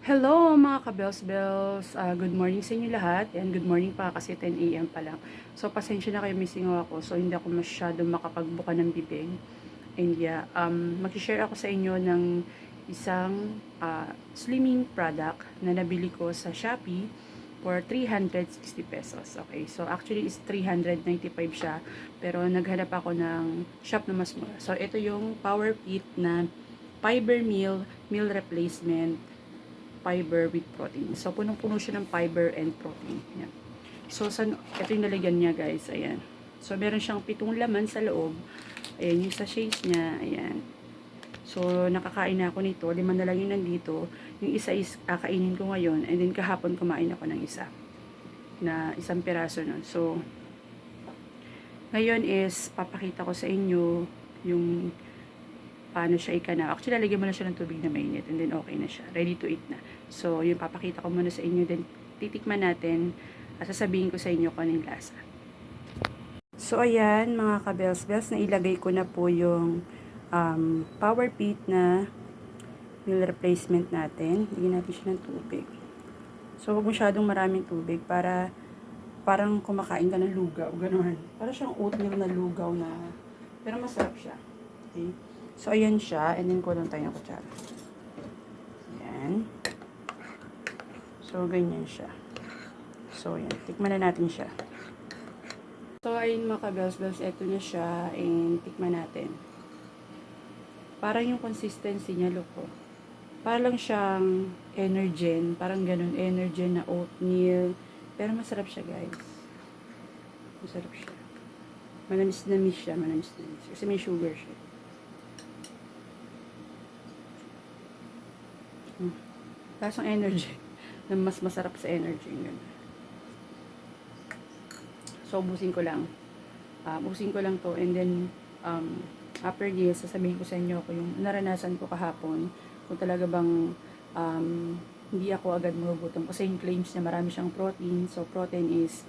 Hello mga ka-bells-bells, good morning sa inyo lahat and good morning pa kasi 10 AM pa lang. So pasensya na kayo, may singaw ako so hindi ako masyadong makapagbuka ng bibig. And yeah, mag-share ako sa inyo ng isang slimming product na nabili ko sa Shopee for 360 pesos. Okay, so actually is 395 siya pero naghanap ako ng shop na mas mura. So ito yung Power Fit na fiber meal replacement fiber with protein. So, punong-puno siya ng fiber and protein. Ayan. So, ito yung nalagyan niya, guys. Ayan. So, meron siyang 7 laman sa loob. Ayan, yung sachets niya. Ayan. So, nakakain na ako nito. 5 na lang yung nandito. Yung isa is kakainin ko ngayon. And then, kahapon kumain ako ng isa. Na isang piraso nun. So, ngayon is papakita ko sa inyo yung paano siya ikanaw. Actually, lalagyan mo na siya ng tubig na mainit and then okay na siya. Ready to eat na. So, yung papakita ko muna sa inyo. Then, titikman natin at sasabihin ko sa inyo kung ano yung lasa. So, ayan mga ka-bells-bells, na ilagay ko na po yung Power Fit na meal replacement natin. Lagyan natin siya ng tubig. So, huwag masyadong maraming tubig para parang kumakain ka ng lugaw. Ganoon. Para siyang oatmeal na lugaw na pero masarap siya. Okay? So, ayan siya. And then, kulang tayo ng kutsara. Ayan. So, ganyan siya. So, ayan. Tikman na natin siya. So, ayun mga ka-bells-bells. Ito na siya. And, tikman natin. Parang yung consistency niya, look ko. Parang siyang Energen. Parang ganun. Energen na oatmeal. Pero masarap siya, guys. Masarap siya. Manamis-namis siya. Manamis-namis. Kasi may sugar siya. Lasang energy na mas masarap sa energy yun. So ubusin ko lang to and then after this sasabihin ko sa inyo kung yung naranasan ko kahapon, kung talaga bang hindi ako agad magugutom kasi yung claims na marami siyang protein. So protein is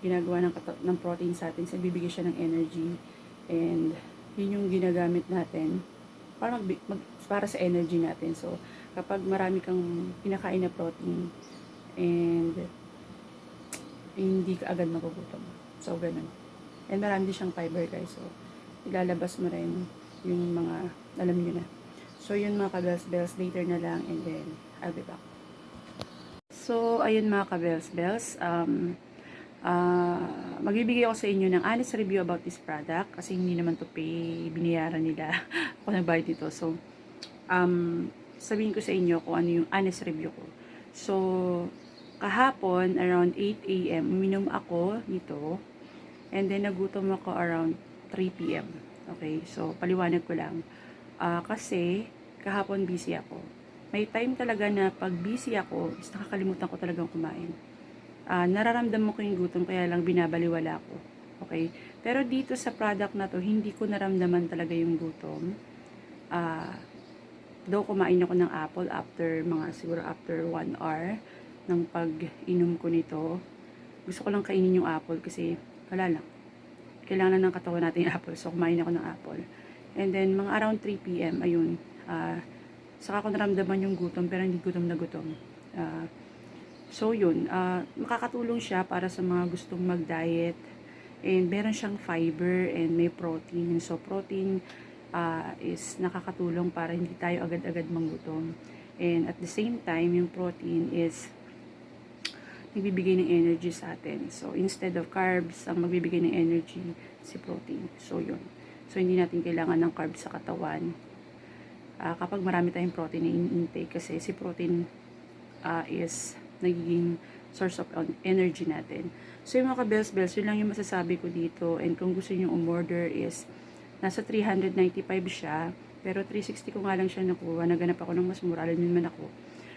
ginagawa ng protein sa atin, so bibigay siya ng energy and yun yung ginagamit natin para sa energy natin. So kapag marami kang pinakain na protein and hindi ka agad magugutom. So, ganun. And marami din siyang fiber, guys. So, ilalabas mo rin yung mga, alam nyo na. So, yun mga ka-bells-bells. Later na lang and then, I'll be back. So, ayun mga ka-bells-bells. Magbibigay ako sa inyo ng honest review about this product kasi hindi naman to pay, binayaran nila ako nagbayad dito. So, sabihin ko sa inyo kung ano yung honest review ko. So, kahapon, around 8 AM, uminom ako nito. And then, nagutom ako around 3 PM. Okay? So, paliwanag ko lang. Kasi, kahapon busy ako. May time talaga na pag busy ako, is nakakalimutan ko talagang kumain. Nararamdaman ko yung gutom, kaya lang binabaliwala ko. Okay? Pero dito sa product na to, hindi ko naramdaman talaga yung gutom. Though kumain ako ng apple siguro after 1 hour ng pag-inom ko nito. Gusto ko lang kainin yung apple kasi wala lang. Kailangan ng katawan natin yung apple. So, kumain ako ng apple. And then, mga around 3 PM, ayun. Saka ko naramdaman yung gutom, pero hindi gutom na gutom. So, yun. Makakatulong siya para sa mga gustong mag-diet. And meron siyang fiber and may protein. So, protein is nakakatulong para hindi tayo agad-agad manggutom. And at the same time, yung protein is nagbibigay ng energy sa atin. So, instead of carbs, ang magbibigay ng energy, si protein. So, yun. So, hindi natin kailangan ng carbs sa katawan. Kapag marami tayong protein na intake, kasi si protein is nagiging source of energy natin. So, yung mga ka-bells-bells, yun lang yung masasabi ko dito. And kung gusto nyo umorder is, nasa 395 siya, pero 360 ko nga lang siya nakuha. Naganap ako ng mas mura, alam naman ako.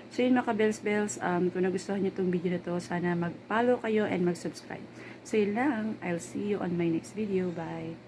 So yun mga ka-bells-bells, kung nagustuhan niyo itong video na to, sana mag-follow kayo and mag-subscribe. So yun lang, I'll see you on my next video. Bye!